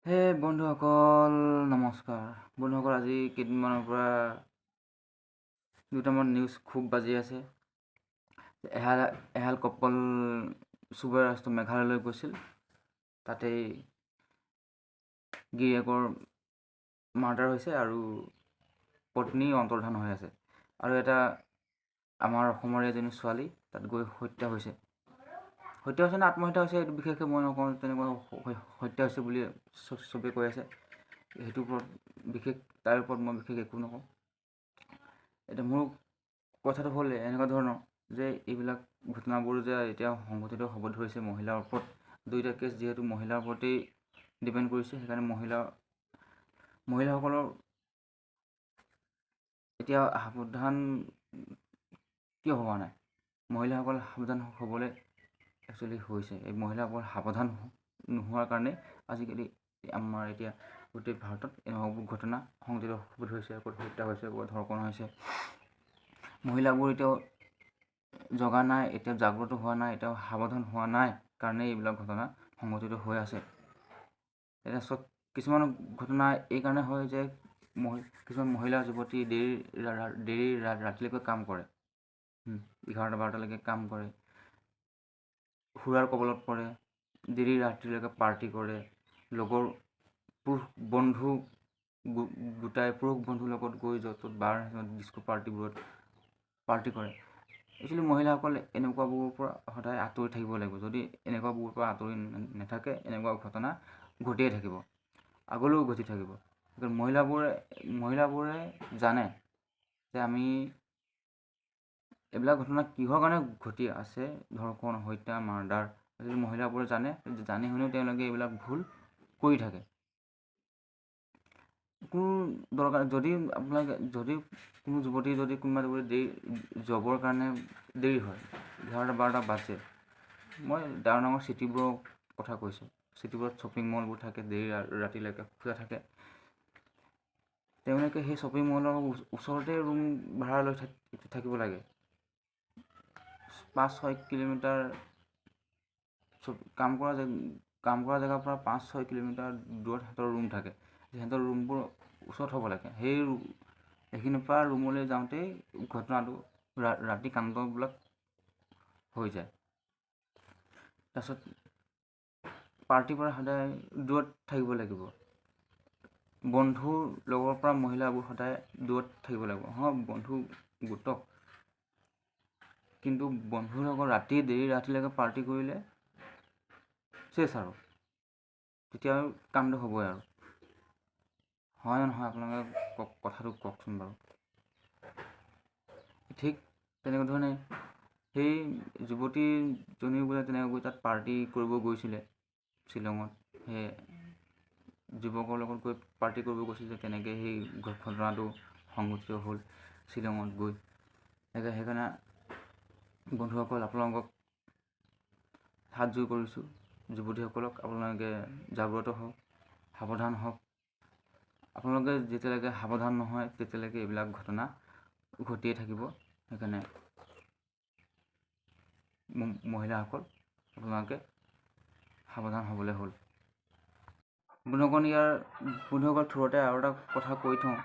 হে বন্ধুসকল, নমস্কাৰ। বন্ধুসকল, আজি কেইদিনমানৰ পৰা দুটামান নিউজ খুব বাজি আছে। এহাল কপল চুবুৰীয়া ৰাষ্ট্ৰ মেঘালয়লৈ গৈছিল। তাতেই গিৰিয়েকৰ মাৰ্ডাৰ হৈছে আৰু পত্নী অন্তৰ্ধান হৈ আছে। আৰু এটা আমাৰ অসমৰে এজনী ছোৱালী তাত গৈ হত্যা হৈছে নে আত্মহত্যা হৈছে এইটো বিশেষকৈ মই নকওঁ, তেনেকুৱা হত্যা হৈছে বুলি চবেই কৈ আছে। সেইটোৰ ওপৰত তাৰ ওপৰত মই বিশেষ একো নকওঁ। এতিয়া মোৰ কথাটো হ'ল এনেকুৱা ধৰণৰ যে এইবিলাক ঘটনাবোৰ যে এতিয়া সংঘটিত হ'ব ধৰিছে মহিলাৰ ওপৰত। দুইটা কেছ যিহেতু মহিলাৰ ওপৰতেই ডিপেণ্ড কৰিছে, সেইকাৰণে মহিলাসকলৰ এতিয়া সাৱধান কিয় হোৱা নাই? মহিলাসকল সাৱধান হ'বলৈ একচুৱেলি হৈছে। এই মহিলাসকল সাৱধান নোহোৱাৰ কাৰণে আজিকালি আমাৰ এতিয়া গোটেই ভাৰতত এনেকুৱাবোৰ ঘটনা সংঘটিত হ'ব ধৰিছে। ক'ত হত্যা হৈছে, ক'ত ধৰ্ষণ হৈছে। মহিলাবোৰ এতিয়াও জগা নাই, এতিয়া জাগ্ৰত হোৱা নাই, এতিয়াও সাৱধান হোৱা নাই কাৰণে এইবিলাক ঘটনা সংঘটিত হৈ আছে। এতিয়া কিছুমান ঘটনা এই কাৰণে হয় যে কিছুমান মহিলা যুৱতী দেৰি ৰাতিলৈকে কাম কৰে, 11-12টালৈকে কাম কৰে, সুৰাৰ কবলত পৰে, দেৰি ৰাতিলৈকে পাৰ্টি কৰে, লগৰ পুৰুষ বন্ধুৰ লগত গৈ য'ত ত'ত বাৰ ডিস্কো পাৰ্টিবোৰত পাৰ্টি কৰে। একচুৱেলি মহিলাসকলে এনেকুৱাবোৰৰ পৰা সদায় আঁতৰি থাকিব লাগিব। যদি এনেকুৱাবোৰৰ পৰা আঁতৰি নাথাকে, এনেকুৱা ঘটনা ঘটিয়ে থাকিব, আগলৈও ঘটি থাকিব। মহিলাবোৰে জানে যে আমি এইবিলাক ঘটনা কিহৰ কাৰণে ঘটি আছে, ধৰ্ষণ, হত্যা, মাৰ্ডাৰ। মহিলাবোৰে জানি শুনিও তেওঁলোকে এইবিলাক ভুল কৰি থাকে। কোনো দৰকাৰ যদি কোনো যুৱতী কোনোবা দেৰি জবৰ কাৰণে দেৰি হয়, 11-12টা বাজে। মই ডাঙৰ চিটিবোৰৰ কথা কৈছোঁ। চিটিবোৰত শ্বপিং মলবোৰ থাকে, দেৰি ৰাতিলৈকে খোলা থাকে। তেওঁলোকে সেই শ্বপিং মলৰ ওচৰতে ৰুম ভাড়া লৈ থাকিব লাগে। 5-6 কিলোমিটাৰ কাম কৰা জেগাৰ পৰা 5-6 কিলোমিটাৰ দূৰত সিহঁতৰ ৰুম থাকে। সিহঁতৰ ৰুমবোৰ ওচৰত হ'ব লাগে। সেইখিনিৰ পৰা ৰুমলৈ যাওঁতেই ঘটনাটো ৰাতি কাণ্ডবিলাক হৈ যায়। তাৰপিছত পাৰ্টিৰ পৰা সদায় দূৰত থাকিব লাগিব। বন্ধুৰ লগৰ পৰা মহিলাবোৰ সদায় দূৰত থাকিব লাগিব। বন্ধু গোটক, কিন্তু বন্ধুৰ লগত দেৰি ৰাতিলৈকে পাৰ্টি কৰিলে চেছ আৰু, তেতিয়া আৰু কামটো হ'বই আৰু। হয় নহয় আপোনালোকে কথাটো কওকচোন বাৰু। ঠিক তেনেকুৱা ধৰণে সেই যুৱতীজনীও বোলে তেনেকৈ তাত পাৰ্টি কৰিব গৈছিলে শ্বিলঙত। সেই যুৱকৰ লগত গৈ পাৰ্টি কৰিব গৈছিলে, তেনেকৈ সেই ঘটনাটো সংঘটিত হ'ল শ্বিলঙত গৈ। সেইকাৰণে বন্ধুসকল, আপোনালোকক হাতযোৰ কৰিছোঁ। যুৱতীসকলক আপোনালোকে জাগ্ৰত হওক, সাৱধান হওক। আপোনালোকে যেতিয়ালৈকে সাৱধান নহয়, তেতিয়ালৈকে এইবিলাক ঘটনা ঘটিয়ে থাকিব। সেইকাৰণে মহিলাসকল, আপোনালোকে সাৱধান হ'বলৈ হ'ল। বন্ধুসকল থ্ৰুতে আৰু এটা কথা কৈ থওঁ,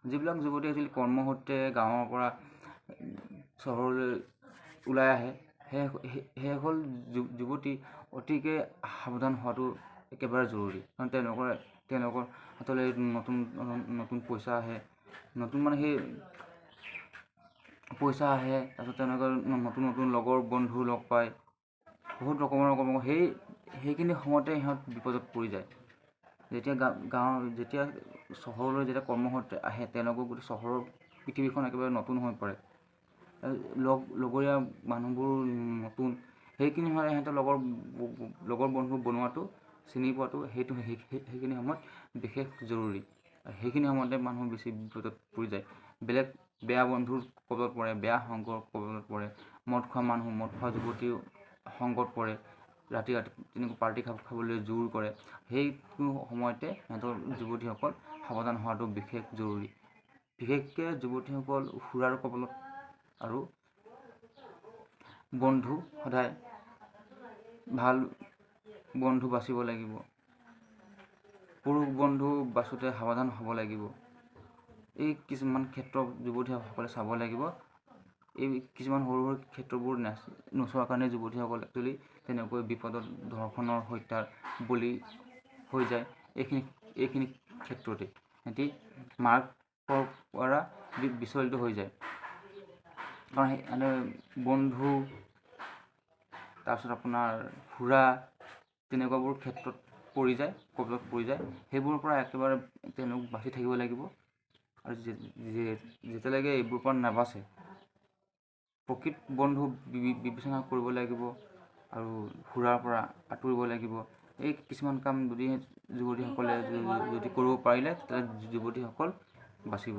যিবিলাক যুৱতী আছিল কৰ্মসূত্ৰে গাঁৱৰ পৰা চহৰলৈ ওলাই আহে, সেইসকল যুৱতী অতিকৈ সাৱধান হোৱাটো একেবাৰে জৰুৰী। কাৰণ তেওঁলোকৰ হাতলৈ নতুন পইচা আহে, সেই পইচা আহে। তাৰপিছত তেওঁলোকৰ নতুন লগৰ বন্ধু লগ পায়, বহুত ৰকমৰ সেইখিনি সময়তে সিহঁত বিপদত পৰি যায়। যেতিয়া চহৰলৈ কৰ্মসূত্ৰে আহে, তেওঁলোকৰ গোটেই চহৰৰ পৃথিৱীখন একেবাৰে নতুন হৈ পৰে। লগৰীয়া মানুহবোৰ নতুন, সেইখিনি সময়ত সিহঁতৰ লগৰ বন্ধু বনোৱাটো, চিনি পোৱাটো, সেইখিনি সময়ত বিশেষ জৰুৰী। সেইখিনি সময়তে মানুহ বেছি বিপদত পৰি যায়। বেয়া বন্ধুৰ কবলত পৰে, বেয়া সংগৰ কবলত পৰে, মদ খোৱা যুৱতীও সংগত পৰে, ৰাতি তেনেকৈ পাৰ্টি খাবলৈ জোৰ কৰে। সেইটো সময়তে সিহঁতৰ যুৱতীসকল সাৱধান হোৱাটো বিশেষ জৰুৰী। বিশেষকৈ যুৱতীসকল সুৰাৰ কবলত আৰু বন্ধু, সদায় ভাল বন্ধু বাচিব লাগিব। পুৰুষ বন্ধু বাছোতে সাৱধান হ'ব লাগিব। এই কিছুমান ক্ষেত্ৰ যুৱতীসকলে চাব লাগিব। এই কিছুমান সৰু সৰু ক্ষেত্ৰবোৰ নোচোৱাৰ কাৰণে যুৱতীসকল একচুৱেলি তেনেকৈ বিপদত ধৰ্ষণৰ হত্যাৰ বলি হৈ যায়। এইখিনি ক্ষেত্ৰতে সিহঁতি মাৰ্কৰ পৰা বিচলিত হৈ যায়। কাৰণ এনে বন্ধু তাৰপিছত আপোনাৰ সুৰা তেনেকুৱাবোৰ ক্ষেত্ৰত পৰি যায়, কবলত পৰি যায়। সেইবোৰৰ পৰা একেবাৰে তেওঁলোক বাচি থাকিব লাগিব। আৰু যেতিয়ালৈকে এইবোৰৰ পৰা নাবাচে প্ৰকৃত বন্ধু বিবেচনা কৰিব লাগিব আৰু সুৰাৰ পৰা আঁতৰিব লাগিব। এই কিছুমান কাম যদি যুৱতীসকলে যদি কৰিব পাৰিলে তেতিয়া যুৱতীসকল বাচিব।